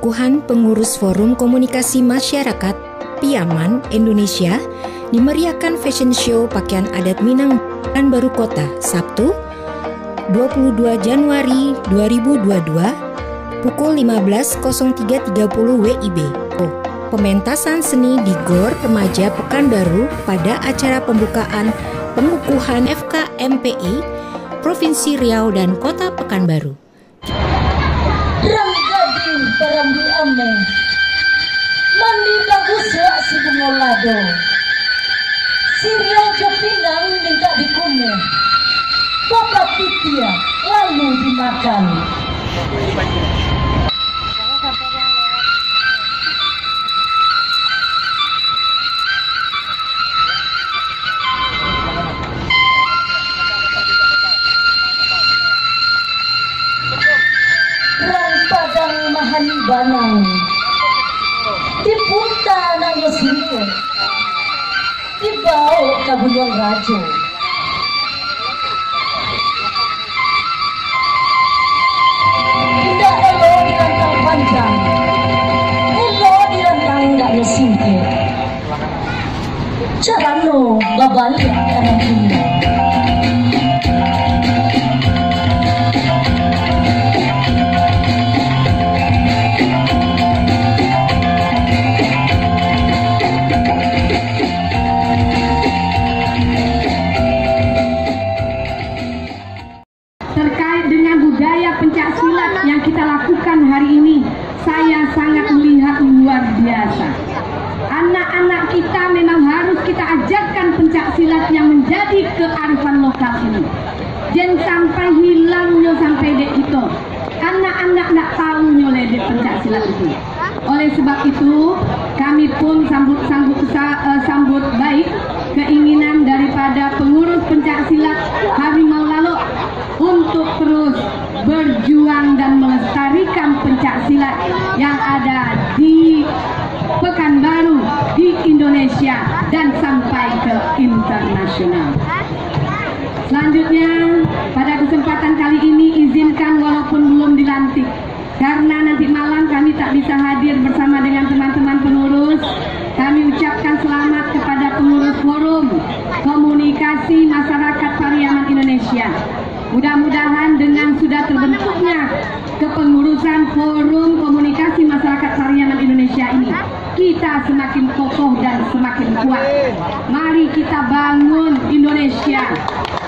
pengukuhan pengurus Forum Komunikasi Masyarakat Piaman Indonesia dimeriahkan fashion show pakaian adat Minang Pekanbaru Kota Sabtu 22 Januari 2022 pukul 15.03.30 WIB. Pementasan seni di Gor Remaja Pekanbaru pada acara pembukaan pengukuhan FKMPI Provinsi Riau dan Kota Pekanbaru. Ranggading Parambi Ame Mandila Gusya si Bungolado si Riau Jopinang minta dikume Bapak Titia lalu dimakan. Banang dipunta nang Yosio dibau ka Bunyong Rajo tidak elo di rantang panjang elo di rantang nggak singkir carano babalik karena ini. Terkait dengan budaya pencaksilat yang kita lakukan hari ini, saya sangat melihat luar biasa. Anak-anak kita memang harus kita ajarkan pencaksilat yang menjadi kearifan lokal ini. Jangan sampai hilangnya sampai dek itu. Anak-anak nak tahu nyoleh dek pencaksilat itu. Oleh sebab itu, kami pun sambut baik keinginan daripada pengurus pencaksilat Harimau Lalok untuk terus berjuang dan melestarikan pencaksilat yang ada di Pekanbaru, di Indonesia dan sampai ke internasional. Selanjutnya, pada kesempatan kali ini izinkan walaupun belum dilantik, karena nanti malam kami tak bisa hadir bersama dengan teman-teman pengurus, kami ucapkan selamat kepada pengurus Forum Komunikasi Masyarakat Pariaman Indonesia. Mudah-mudahan dengan sudah terbentuknya kepengurusan Forum Komunikasi Masyarakat Pariaman Indonesia ini, kita semakin kokoh dan semakin kuat. Mari kita bangun Indonesia.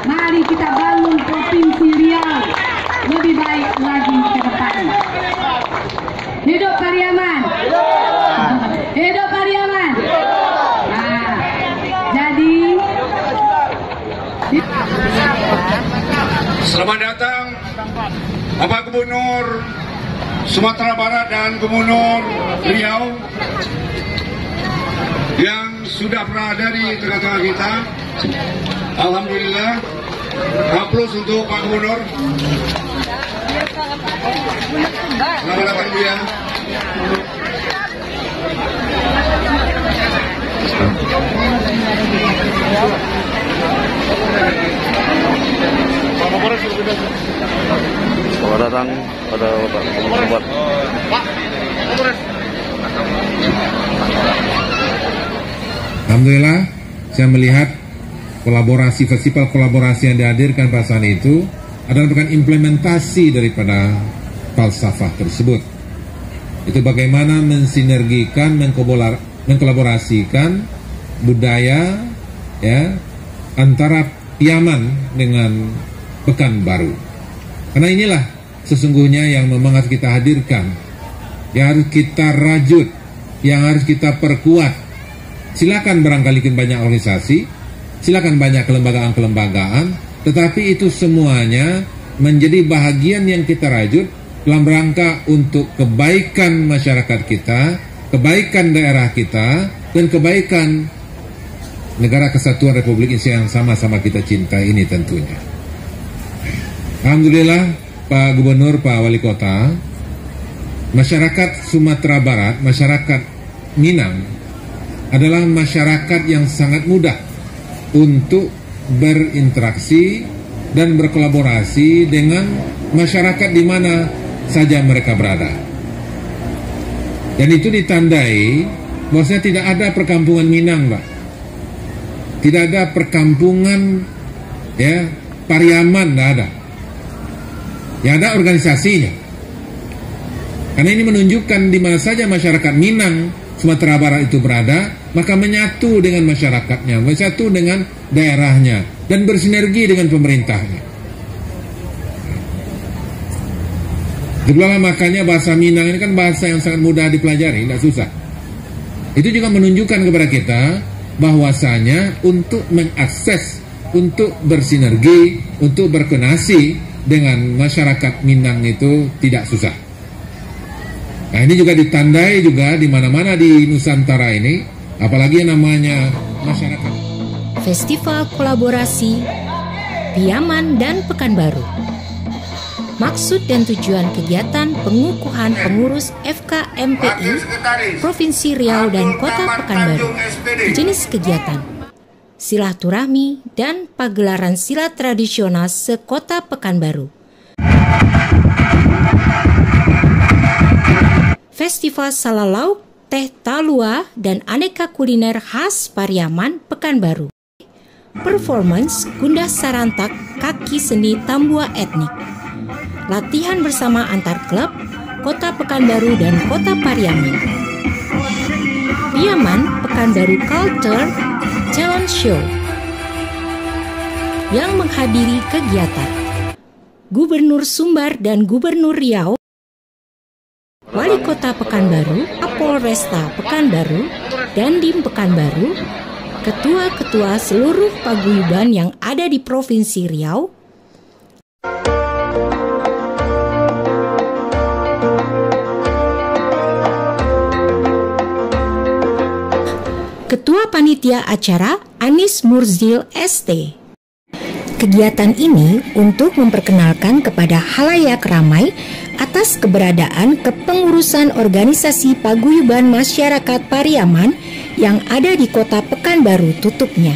Mari kita bangun Provinsi Riau lebih baik lagi ke depan. Hidup Pariaman. Hidup Pariaman. Nah, jadi selamat datang Bapak Gubernur Sumatera Barat dan Gubernur Riau yang sudah berada di tengah-tengah kita. Alhamdulillah, aplaus untuk Pak Gubernur. Selamat datang Bu ya. Selamat datang pada Bapak Sobat. Alhamdulillah, saya melihat festival kolaborasi yang dihadirkan pada saat itu adalah merupakan implementasi daripada falsafah tersebut. Itu bagaimana mensinergikan, mengkolaborasikan budaya ya antara Piaman dengan Pekanbaru. Karena inilah sesungguhnya yang memang harus kita hadirkan, yang harus kita rajut, yang harus kita perkuat. Silakan barangkali banyak organisasi, silakan banyak kelembagaan-kelembagaan, tetapi itu semuanya menjadi bahagian yang kita rajut dalam rangka untuk kebaikan masyarakat kita, kebaikan daerah kita, dan kebaikan negara kesatuan Republik Indonesia yang sama-sama kita cintai ini tentunya. Alhamdulillah, Pak Gubernur, Pak Wali Kota, masyarakat Sumatera Barat, masyarakat Minang adalah masyarakat yang sangat mudah untuk berinteraksi dan berkolaborasi dengan masyarakat di mana saja mereka berada. Dan itu ditandai bahwasanya tidak ada perkampungan Minang, Pak. Tidak ada perkampungan ya Pariaman, tidak ada. Ya ada organisasinya. Karena ini menunjukkan di mana saja masyarakat Minang, Sumatera Barat itu berada, maka menyatu dengan masyarakatnya, menyatu dengan daerahnya, dan bersinergi dengan pemerintahnya. Itulah makanya bahasa Minang ini kan bahasa yang sangat mudah dipelajari, tidak susah. Itu juga menunjukkan kepada kita bahwasanya untuk mengakses, untuk bersinergi, untuk berkoordinasi dengan masyarakat Minang itu tidak susah. Nah ini juga ditandai juga di mana-mana di Nusantara ini, apalagi yang namanya masyarakat. Festival Kolaborasi Piaman dan Pekanbaru. Maksud dan tujuan kegiatan pengukuhan pengurus FKMPI Provinsi Riau dan Kota Pekanbaru. Jenis kegiatan silaturahmi dan pagelaran silat tradisional sekota Pekanbaru. Festival Salalauk, Teh Talua, dan aneka kuliner khas Pariaman, Pekanbaru. Performance Kundah Sarantak Kaki Seni Tambua Etnik. Latihan bersama antar klub, Kota Pekanbaru dan Kota Pariaman. Piaman Pekanbaru Culture Talent Show yang menghadiri kegiatan Gubernur Sumbar dan Gubernur Riau, Wali Kota Pekanbaru, Kapolresta Pekanbaru, Dandim Pekanbaru, ketua-ketua seluruh paguyuban yang ada di Provinsi Riau, Ketua Panitia Acara Anis Murzil ST. Kegiatan ini untuk memperkenalkan kepada halayak ramai atas keberadaan kepengurusan organisasi paguyuban masyarakat Pariaman yang ada di Kota Pekanbaru tutupnya.